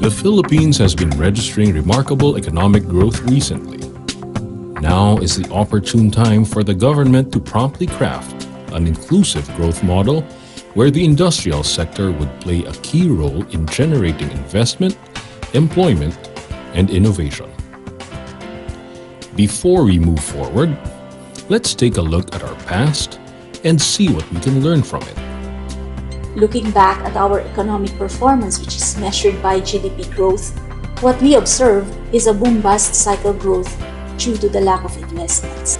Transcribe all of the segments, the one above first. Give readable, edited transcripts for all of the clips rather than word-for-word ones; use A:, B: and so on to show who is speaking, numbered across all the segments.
A: The Philippines has been registering remarkable economic growth recently. Now is the opportune time for the government to promptly craft an inclusive growth model where the industrial sector would play a key role in generating investment, employment, and innovation. Before we move forward, let's take a look at our past and see what we can learn from it.
B: Looking back at our economic performance, which is measured by GDP growth, what we observe is a boom-bust cycle growth due to the lack of investments.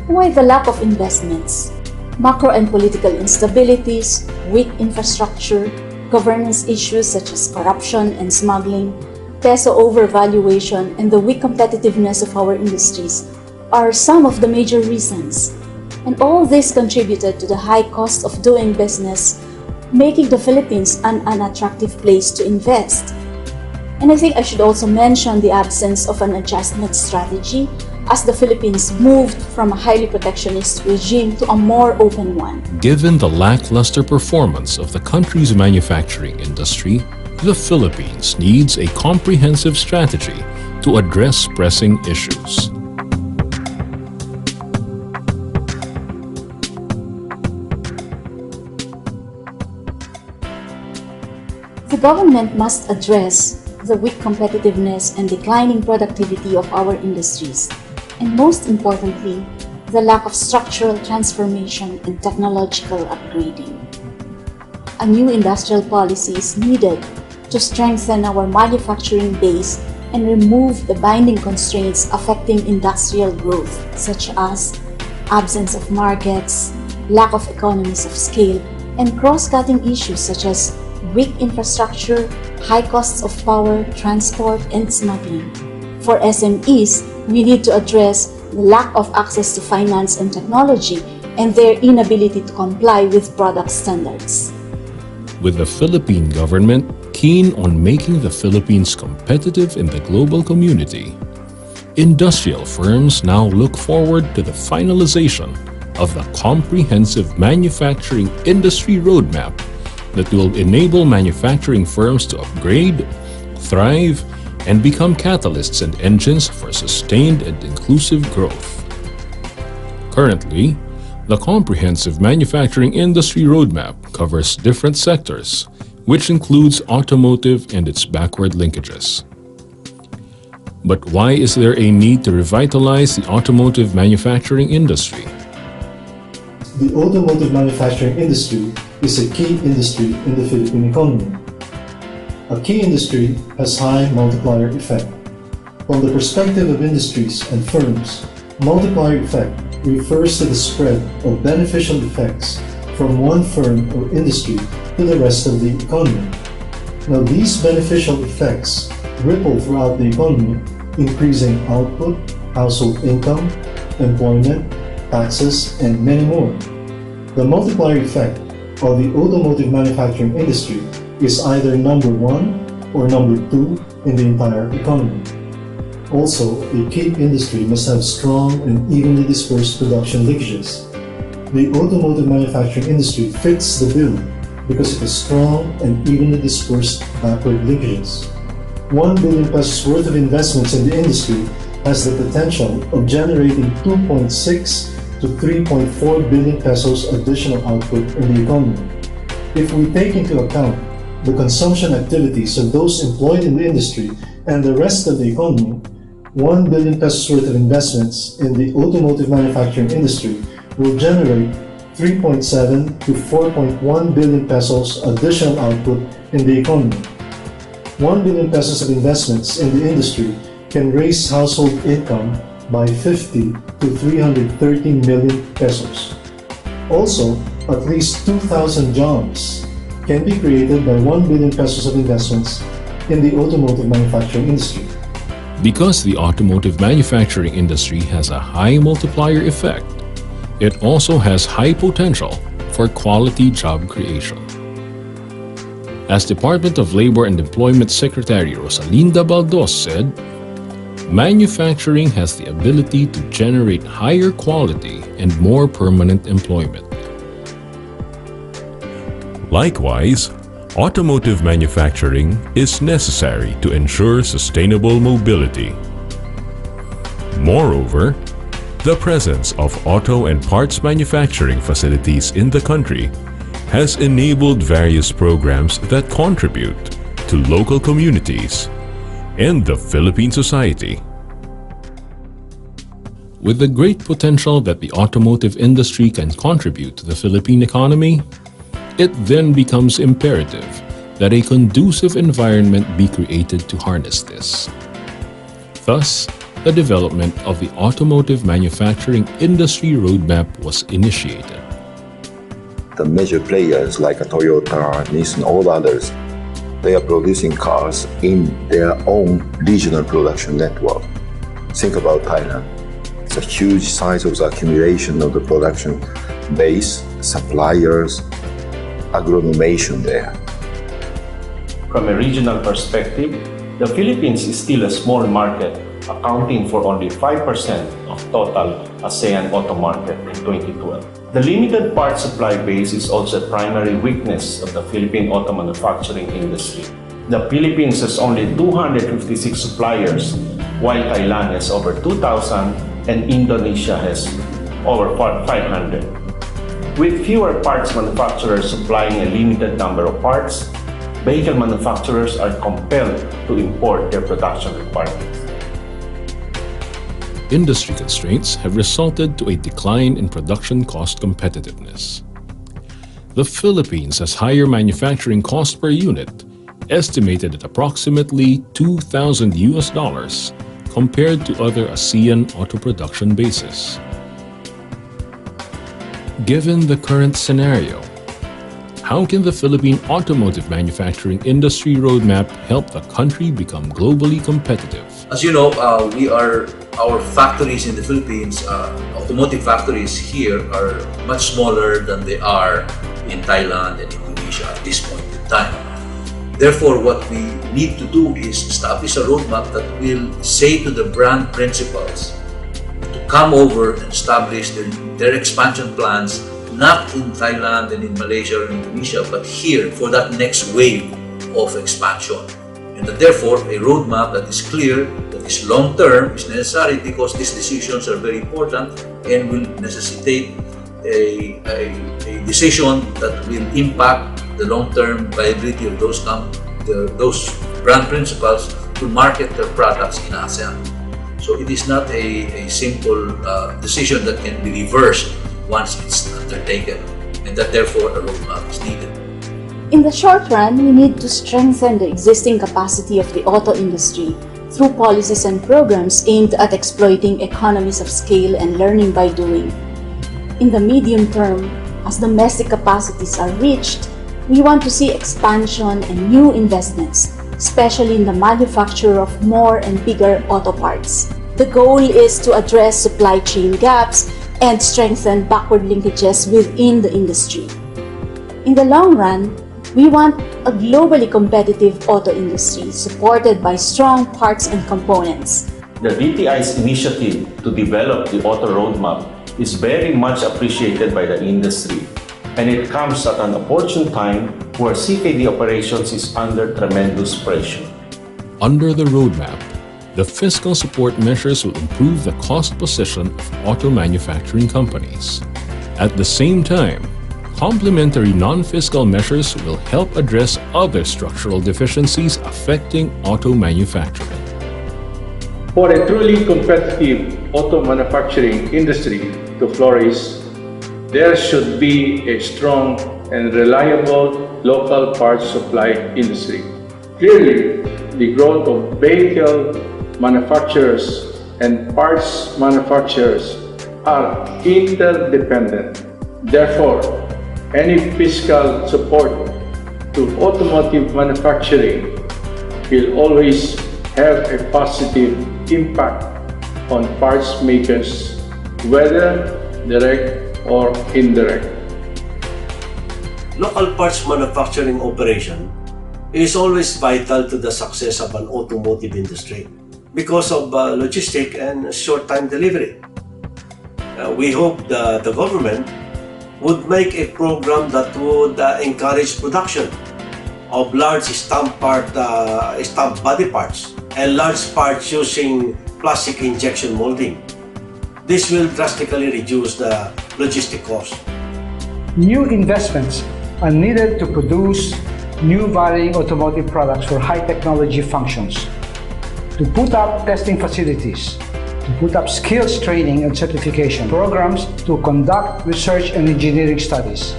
B: Why the lack of investments? Macro and political instabilities, weak infrastructure, governance issues such as corruption and smuggling, peso overvaluation, and the weak competitiveness of our industries are some of the major reasons. And all this contributed to the high cost of doing business, making the Philippines an unattractive place to invest. And I think I should also mention the absence of an adjustment strategy as the Philippines moved from a highly protectionist regime to a more open one.
A: Given the lackluster performance of the country's manufacturing industry, the Philippines needs a comprehensive strategy to address pressing issues.
B: The government must address the weak competitiveness and declining productivity of our industries, and most importantly, the lack of structural transformation and technological upgrading. A new industrial policy is needed to strengthen our manufacturing base and remove the binding constraints affecting industrial growth, such as absence of markets, lack of economies of scale, and cross-cutting issues such as weak infrastructure, high costs of power, transport, and smuggling. For SMEs, we need to address the lack of access to finance and technology and their inability to comply with product standards.
A: With the Philippine government keen on making the Philippines competitive in the global community, industrial firms now look forward to the finalization of the comprehensive manufacturing industry roadmap that will enable manufacturing firms to upgrade, thrive, and become catalysts and engines for sustained and inclusive growth. Currently, the comprehensive manufacturing industry roadmap covers different sectors, which includes automotive and its backward linkages. But why is there a need to revitalize the automotive manufacturing industry?
C: The automotive manufacturing industry is a key industry in the Philippine economy. A key industry has high multiplier effect. From the perspective of industries and firms, multiplier effect refers to the spread of beneficial effects from one firm or industry to the rest of the economy. Now, these beneficial effects ripple throughout the economy, increasing output, household income, employment, taxes, and many more. The multiplier effect of the automotive manufacturing industry is either number 1 or number 2 in the entire economy. Also, a key industry must have strong and evenly dispersed production linkages. The automotive manufacturing industry fits the bill because it has strong and evenly dispersed backward linkages. 1 billion pesos worth of investments in the industry has the potential of generating 2.6 to 3.4 billion pesos additional output in the economy. If we take into account the consumption activities of those employed in the industry and the rest of the economy, 1 billion pesos worth of investments in the automotive manufacturing industry will generate 3.7 to 4.1 billion pesos additional output in the economy. 1 billion pesos of investments in the industry can raise household income by 50 to 330 million pesos. Also, at least 2,000 jobs can be created by 1 billion pesos of investments in the automotive manufacturing industry.
A: Because the automotive manufacturing industry has a high multiplier effect, it also has high potential for quality job creation. As Department of Labor and Employment Secretary Rosalinda Baldos said, manufacturing has the ability to generate higher quality and more permanent employment. Likewise, Automotive manufacturing is necessary to ensure sustainable mobility. Moreover, the presence of auto and parts manufacturing facilities in the country has enabled various programs that contribute to local communities and the Philippine society. With the great potential that the automotive industry can contribute to the Philippine economy, it then becomes imperative that a conducive environment be created to harness this. Thus, the development of the Automotive Manufacturing Industry Roadmap was initiated.
D: The major players like Toyota, Nissan, all others, they are producing cars in their own regional production network. Think about Thailand. It's a huge size of the accumulation of the production base, suppliers, agronomation there.
E: From a regional perspective, the Philippines is still a small market, accounting for only 5% of total ASEAN auto market in 2012. The limited part supply base is also a primary weakness of the Philippine auto manufacturing industry. The Philippines has only 256 suppliers, while Thailand has over 2,000 and Indonesia has over 500. With fewer parts manufacturers supplying a limited number of parts, vehicle manufacturers are compelled to import their production requirements.
A: Industry constraints have resulted to a decline in production cost competitiveness. The Philippines has higher manufacturing cost per unit, estimated at approximately $2,000 compared to other ASEAN auto production bases. Given the current scenario, how can the Philippine automotive manufacturing industry roadmap help the country become globally competitive?
F: As you know, our factories in the Philippines, automotive factories here are much smaller than they are in Thailand and Indonesia at this point in time. Therefore, what we need to do is establish a roadmap that will say to the brand principals to come over and establish their expansion plans, not in Thailand and in Malaysia or Indonesia, but here for that next wave of expansion. And that therefore, a roadmap that is clear, that is long-term, is necessary because these decisions are very important and will necessitate a decision that will impact the long-term viability of those brand principals to market their products in ASEAN. So it is not a simple decision that can be reversed once it's undertaken, and that therefore a roadmap is needed.
B: In the short run, we need to strengthen the existing capacity of the auto industry through policies and programs aimed at exploiting economies of scale and learning by doing. In the medium term, as domestic capacities are reached, we want to see expansion and new investments, especially in the manufacture of more and bigger auto parts. The goal is to address supply chain gaps and strengthen backward linkages within the industry. In the long run, we want a globally competitive auto industry supported by strong parts and components.
E: The DTI's initiative to develop the auto roadmap is very much appreciated by the industry, and it comes at an opportune time where CKD operations is under tremendous pressure.
A: Under the roadmap, the fiscal support measures will improve the cost position of auto manufacturing companies. At the same time, complementary non-fiscal measures will help address other structural deficiencies affecting auto manufacturing.
G: For a truly competitive auto manufacturing industry to flourish, there should be a strong and reliable local parts supply industry. Clearly, the growth of vehicle manufacturers and parts manufacturers are interdependent. Therefore, any fiscal support to automotive manufacturing will always have a positive impact on parts makers, whether direct or indirect.
H: Local parts manufacturing operation is always vital to the success of an automotive industry because of logistic and short-time delivery. We hope the government would make a program that would encourage production of large stamp body parts and large parts using plastic injection molding. This will drastically reduce the logistic cost.
I: New investments are needed to produce new varying automotive products for high technology functions, to put up testing facilities, to put up skills training and certification programs, to conduct research and engineering studies,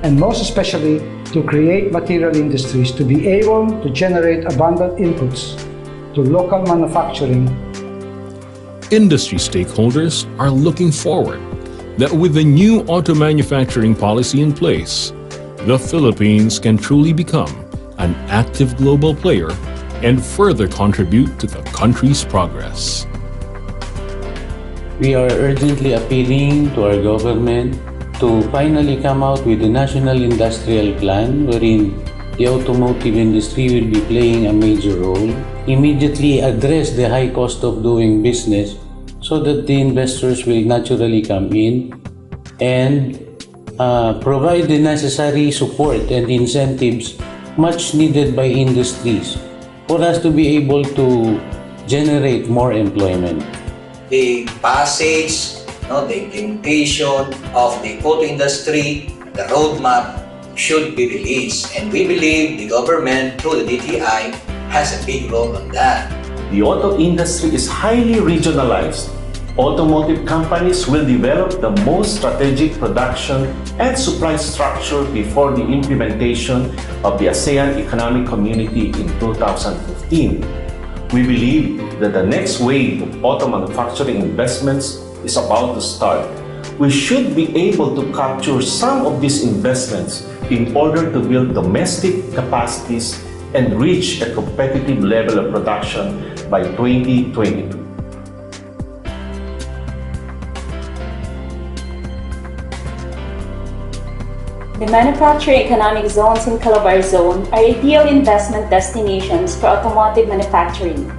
I: and most especially to create material industries to be able to generate abundant inputs to local manufacturing.
A: Industry stakeholders are looking forward that with the new auto manufacturing policy in place, the Philippines can truly become an active global player and further contribute to the country's progress.
J: We are urgently appealing to our government to finally come out with a national industrial plan wherein the automotive industry will be playing a major role, immediately address the high cost of doing business so that the investors will naturally come in, and provide the necessary support and incentives much needed by industries for us to be able to generate more employment.
K: The passage, the implementation of the auto industry, the roadmap should be released, and we believe the government through the DTI has a big role on that.
E: The auto industry is highly regionalized. Automotive companies will develop the most strategic production and supply structure before the implementation of the ASEAN Economic Community in 2015. We believe that the next wave of auto manufacturing investments is about to start. We should be able to capture some of these investments in order to build domestic capacities and reach a competitive level of production by 2022.
B: The manufacturing economic zones in Calabar Zone are ideal investment destinations for automotive manufacturing.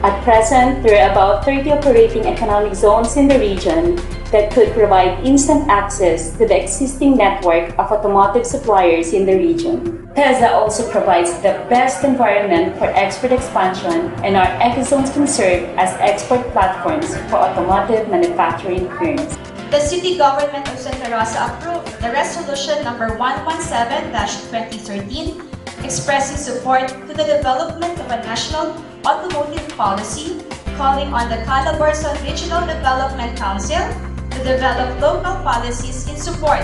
B: At present, there are about 30 operating economic zones in the region that could provide instant access to the existing network of automotive suppliers in the region. TESDA also provides the best environment for export expansion, and our ecozones can serve as export platforms for automotive manufacturing firms.
L: The City Government of Santa Rosa approved the Resolution Number 117-2013 expressing support to the development of a national automotive policy, calling on the Calabar Zone Regional Development Council to develop local policies in support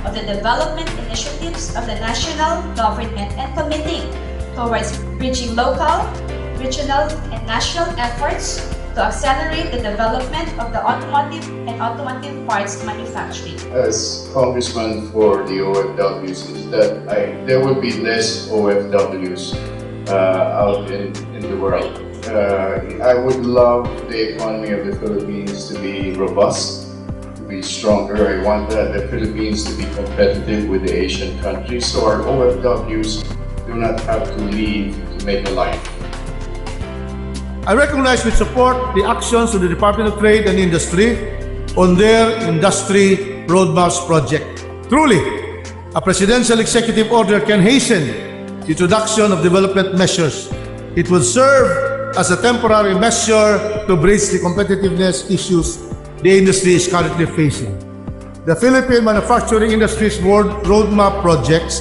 L: of the development initiatives of the national government and committing towards bridging local, regional, and national efforts to accelerate the development of the automotive and automotive parts manufacturing.
M: As Congressman for the OFWs, is that there would be less OFWs out in the world. I would love the economy of the Philippines to be robust, to be stronger. I want the Philippines to be competitive with the Asian countries, so our OFWs do not have to leave to make a life.
N: I recognize with support the actions of the Department of Trade and Industry on their Industry Roadmaps project. Truly, a presidential executive order can hasten the introduction of development measures. It will serve as a temporary measure to bridge the competitiveness issues the industry is currently facing. The Philippine Manufacturing Industries Roadmap projects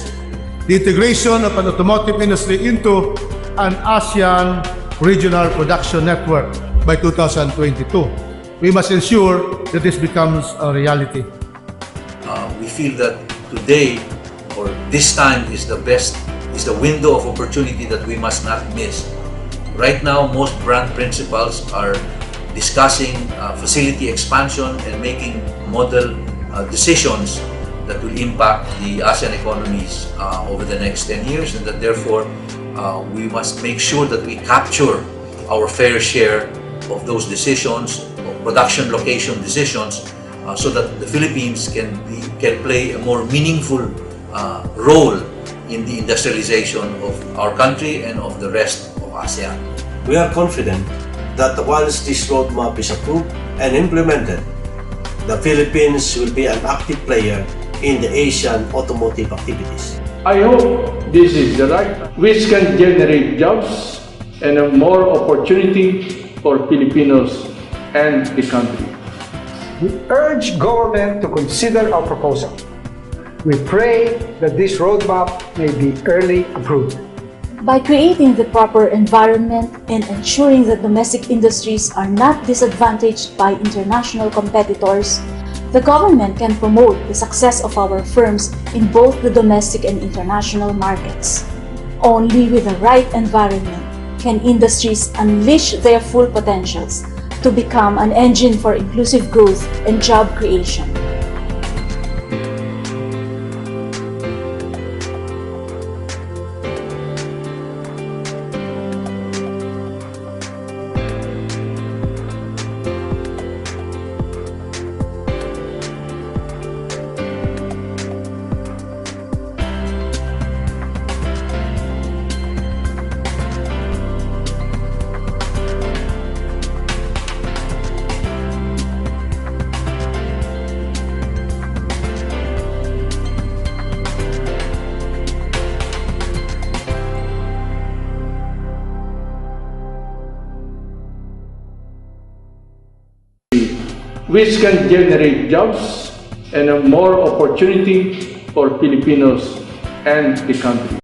N: the integration of an automotive industry into an ASEAN regional production network by 2022. We must ensure that this becomes a reality.
F: We feel that today or this time is the window of opportunity that we must not miss. Right now, most brand principals are discussing facility expansion and making model decisions that will impact the ASEAN economies over the next 10 years, and that therefore we must make sure that we capture our fair share of those decisions, of production location decisions, so that the Philippines can play a more meaningful role in the industrialization of our country and of the rest of ASEAN.
H: We are confident that once this roadmap is approved and implemented, the Philippines will be an active player in the Asian automotive activities.
G: I hope this is the right, which can generate jobs and more opportunity for Filipinos and the country.
I: We urge government to consider our proposal. We pray that this roadmap may be early approved.
B: By creating the proper environment and ensuring that domestic industries are not disadvantaged by international competitors, the government can promote the success of our firms in both the domestic and international markets. Only with the right environment can industries unleash their full potentials to become an engine for inclusive growth and job creation.
G: Which can generate jobs and more opportunity for Filipinos and the country.